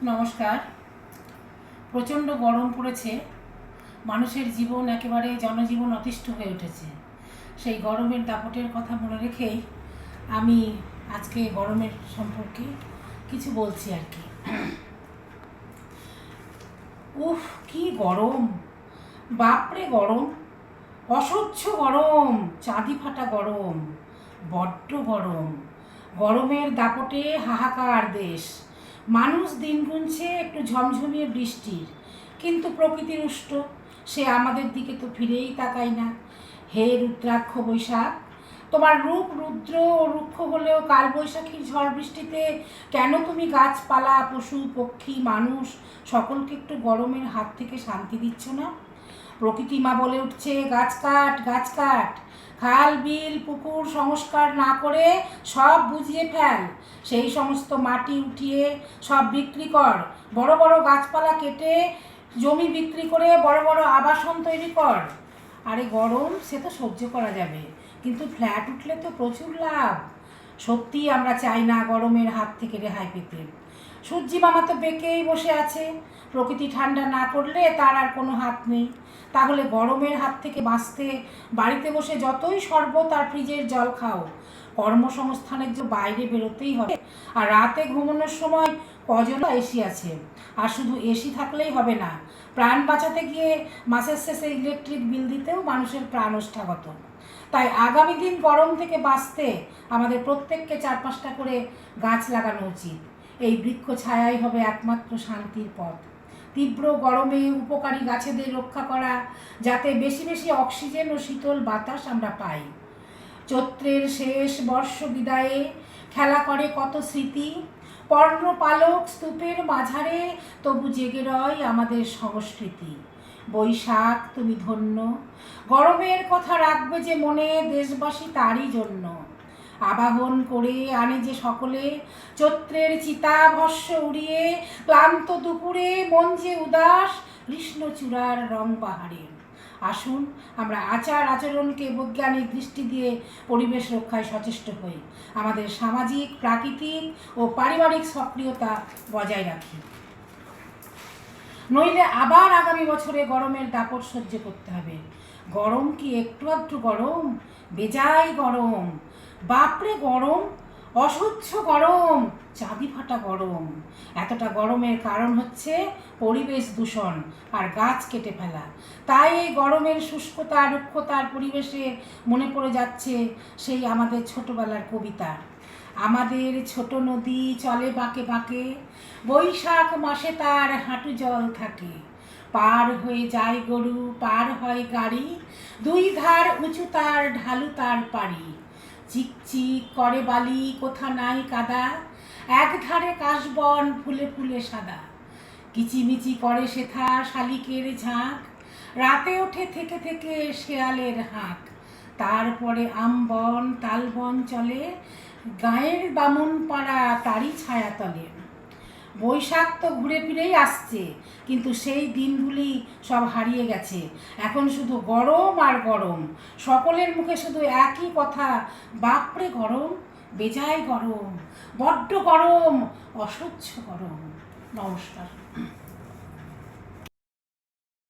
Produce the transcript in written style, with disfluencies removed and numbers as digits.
নমস্কার। প্রচণ্ড গরম পড়েছে, মানুষের জীবন একেবারে জনজীবন অতিষ্ঠ হয়ে উঠেছে। সেই গরমের দাপটের কথা মনে রেখেই আমি আজকে গরমের সম্পর্কে কিছু বলছি আর কি। উফ, কি গরম! বাপরে গরম, অসহ্য গরম, চাঁদি ফাটা গরম, বড্ড গরম। গরমের দাপটে হাহাকার দেশ। মানুষ দিন গুনছে একটু ঝমঝমিয়ে বৃষ্টির, কিন্তু প্রকৃতি রুষ্ট, সে আমাদের দিকে তো ফিরেই তাকায় না। হে রুদ্রাক্ষ বৈশাখ, তোমার রূপ রুদ্র ও রুক্ষ হলেও কালবৈশাখীর ঝড় বৃষ্টিতে কেন তুমি গাছপালা, পশু পক্ষী, মানুষ সকলকে একটু গরমের হাত থেকে শান্তি দিচ্ছ না? প্রকৃতি মা বলে উঠছে, গাছ কাট, গাছ কাট, খাল বিল পুকুর সংস্কার না করে সব বুঝিয়ে ফেল, সেই সমস্ত মাটি উঠিয়ে সব বিক্রি কর, বড় বড় গাছপালা কেটে জমি বিক্রি করে বড় বড় আবাসন তৈরি কর। আরে গরম সে তো সহ্য করা যাবে, কিন্তু ফ্ল্যাট উঠলে তো প্রচুর লাভ। সত্যিই আমরা চাই না গরমের হাত থেকে রেহাই পেতে। সূর্যি মামা তো বেঁকেই বসে আছে, প্রকৃতি ঠান্ডা না করলে তার আর কোনো হাত নেই। তাহলে গরমের হাত থেকে বাঁচতে বাড়িতে বসে যতই শরবত আর ফ্রিজের জল খাও, কর্মসংস্থানের জন্য বাইরে বেরোতেই হবে। আর রাতে ঘুমানোর সময় কজন এসি আছে? আর শুধু এসি থাকলেই হবে না, প্রাণ বাঁচাতে গিয়ে মাসের শেষে ইলেকট্রিক বিল দিতেও মানুষের প্রাণ ওষ্ঠাগত। তাই আগামী দিন গরম থেকে বাঁচতে আমাদের প্রত্যেককে 4-5টা করে গাছ লাগানো উচিত। এই বৃক্ষ ছায়াই হবে একমাত্র শান্তির পথ। তীব্র গরমে উপকারী গাছেদের রক্ষা করা, যাতে বেশি বেশি অক্সিজেন ও শীতল বাতাস আমরা পাই। চৈত্রের শেষ বর্ষ বিদায়ে খেলা করে কত স্মৃতি, পর্ণপালক স্তূপের মাঝারে তবু জেগে রয় আমাদের সংস্কৃতি। বৈশাখ তুমি ধন্য, গরমের কথা রাখবে যে মনে দেশবাসী তারই জন্য। আবাহন করে আনে যে সকলে চৈত্রের চিতাভস্য উড়িয়ে, ক্লান্ত দুপুরে মন যে উদাস কৃষ্ণচূড়ার রং বাহারে। আসুন আমরা আচার আচরণকে বৈজ্ঞানিক দৃষ্টি দিয়ে পরিবেশ রক্ষায় সচেষ্ট হই, আমাদের সামাজিক, প্রাকৃতিক ও পারিবারিক সক্রিয়তা বজায় রাখি। নইলে আবার আগামী বছরে গরমের দাপট সহ্য করতে হবে। গরম কি একটু আধটু গরম? বেজায় গরম, বাপরে গরম, অসহ্য গরম, চাঁদি ফাটা গরম। এতটা গরমের কারণ হচ্ছে পরিবেশ দূষণ আর গাছ কেটে ফেলা। তাই এই গরমের শুষ্কতা, রুক্ষতার পরিবেশে মনে পড়ে যাচ্ছে সেই আমাদের ছোটবেলার কবিতা। আমাদের ছোট নদী চলে বাঁকে বাঁকে, বৈশাখ মাসে তার হাঁটু জল থাকে। পার হয়ে যায় গরু, পার হয় গাড়ি, দুই ধার উঁচু তার, ঢালু তার পাড়ি। চিকচিক করে বালি, কোথা নাই কাদা, এক ধারে কাশবন ফুলে ফুলে সাদা। কিচিমিচি করে সেথা শালিকের ঝাঁক, রাতে ওঠে থেকে থেকে শেয়ালের হাঁক। তারপরে আমবন তালবন চলে, গাঁয়ের বামুন পাড়া তারই ছায়াতলে। বৈশাখ তো ঘুরে ফিরেই আসছে, কিন্তু সেই দিনগুলি সব হারিয়ে গেছে। এখন শুধু গরম আর গরম, সকলের মুখে শুধু একই কথা, বাপরে গরম, বেজায় গরম, বড্ড গরম, অসহ্য গরম। নমস্কার।